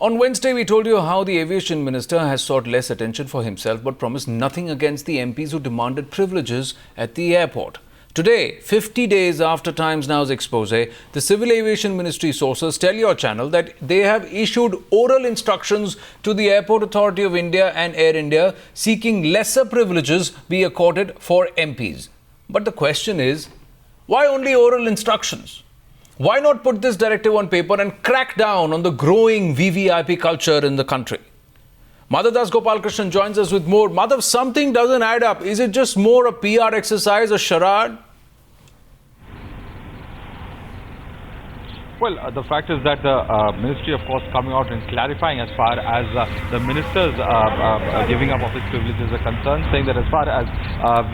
On Wednesday, we told you how the aviation minister has sought less attention for himself but promised nothing against the MPs who demanded privileges at the airport. Today, 50 days after Times Now's expose, the Civil Aviation Ministry sources tell your channel that they have issued oral instructions to the Airport Authority of India and Air India seeking lesser privileges be accorded for MPs. But the question is, why only oral instructions? Why not put this directive on paper and crack down on the growing VVIP culture in the country? Madhav Das Gopalkrishnan joins us with more. Madhav, something doesn't add up. Is it just more a PR exercise, a charade? Well, the fact is that the ministry, of course, coming out and clarifying as far as the ministers giving up of his privileges are concerned, saying that as far as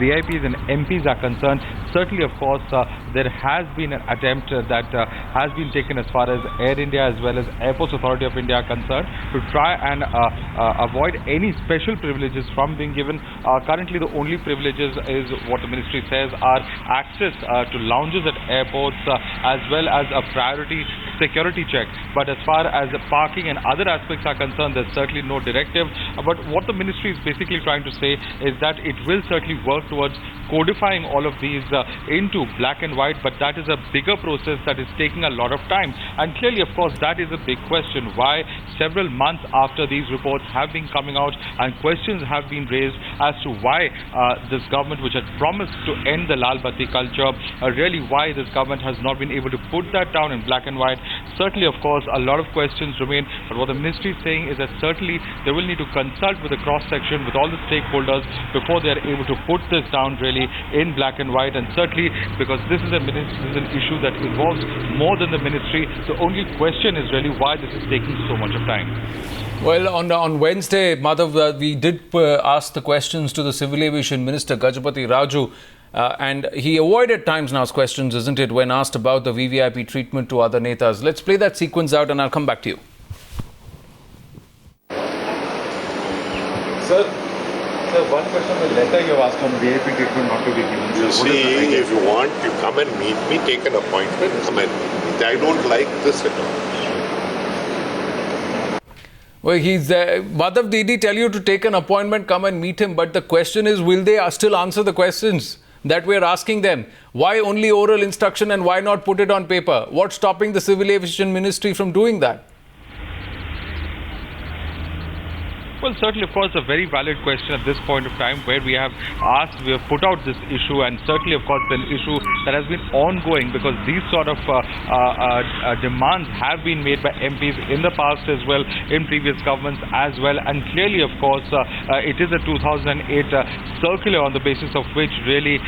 VIPs and MPs are concerned, certainly, of course, there has been an attempt that has been taken as far as Air India as well as Airports Authority of India are concerned to try and avoid any special privileges from being given. Currently, the only privileges is what the ministry says are access to lounges at airports as well as a priority security check. But as far as the parking and other aspects are concerned, there's certainly no directive. But what the ministry is basically trying to say is that it will certainly work towards codifying all of these into black and white, but that is a bigger process that is taking a lot of time. And clearly, of course, that is a big question. Why several months after these reports have been coming out and questions have been raised as to why this government, which had promised to end the Lal Batti culture, really why this government has not been able to put that down in black and white. Certainly, of course, a lot of questions remain, but what the ministry is saying is that certainly they will need to consult with the cross-section, with all the stakeholders before they are able to put this down really in black and white. And certainly, because this is an issue that involves more than the ministry, the only question is really why this is taking so much of time. Well, on Wednesday, Madhav, we did ask the questions to the Civil Aviation Minister, Gajapati Raju, and he avoided Times Now's questions, isn't it, when asked about the VVIP treatment to other netas. Let's play that sequence out and I'll come back to you. Sir, one question on the letter you have asked on VIP treatment not to be given. You see, if you want, you come and meet me, take an appointment, come and meet me. I don't like this at all. Well, Madhav, did he tell you to take an appointment, come and meet him? But the question is, will they still answer the questions that we're asking them? Why only oral instruction and why not put it on paper? What's stopping the Civil Aviation Ministry from doing that? Well, certainly, of course, a very valid question at this point of time where we have put out this issue, and certainly, of course, an issue that has been ongoing because these sort of demands have been made by MPs in the past as well, in previous governments as well. And clearly, of course, it is a 2008 circular on the basis of which really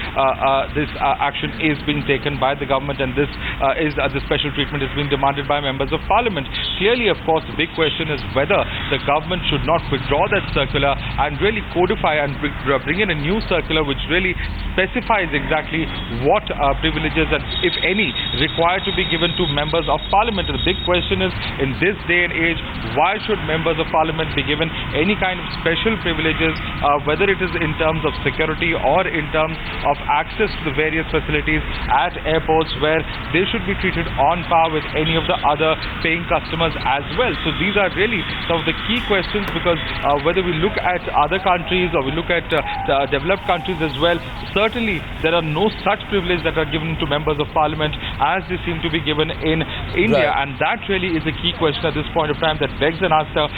this action is being taken by the government, and this is the special treatment is being demanded by members of parliament. Clearly, of course, the big question is whether the government should not withdraw that circular and really codify and bring in a new circular which really specifies exactly what privileges and, if any, required to be given to members of parliament. And the big question is, in this day and age, why should members of parliament be given any kind of special privileges, whether it is in terms of security or in terms of access to the various facilities at airports, where they should be treated on par with any of the other paying customers as well. So these are really some of the key questions, because whether we look at other countries or we look at developed countries as well, certainly there are no such privileges that are given to members of parliament as they seem to be given in India. Right. And that really is a key question at this point of time that begs an answer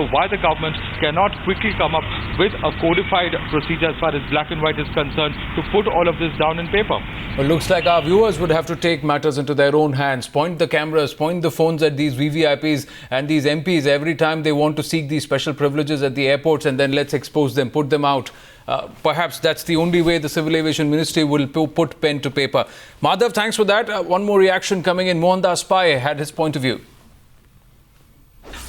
why the government cannot quickly come up with a codified procedure as far as black and white is concerned to put all of this down in paper. Well, looks like our viewers would have to take matters into their own hands, point the cameras, point the phones at these VVIPs and these MPs every time they want to seek these special privileges at the airports, and then let's expose them, put them out. Perhaps that's the only way the Civil Aviation Ministry will put pen to paper. Madhav, thanks for that. One more reaction coming in. Mohandas Pai had his point of view.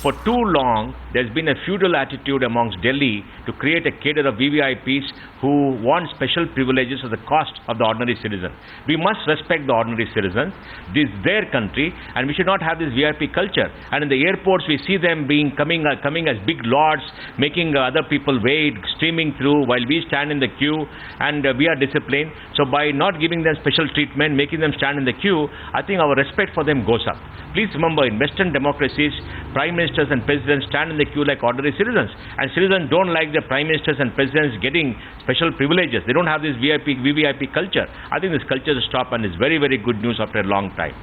For too long, there's been a feudal attitude amongst Delhi to create a cadre of VVIPs who want special privileges at the cost of the ordinary citizen. We must respect the ordinary citizens. This is their country, and we should not have this VIP culture. And in the airports, we see them coming as big lords, making other people wait, streaming through while we stand in the queue, and we are disciplined. So by not giving them special treatment, making them stand in the queue, I think our respect for them goes up. Please remember, in Western democracies, Prime Minister ministers and presidents stand in the queue like ordinary citizens. And citizens don't like the prime ministers and presidents getting special privileges. They don't have this VVIP culture. I think this culture is stop, and it's very, very good news after a long time.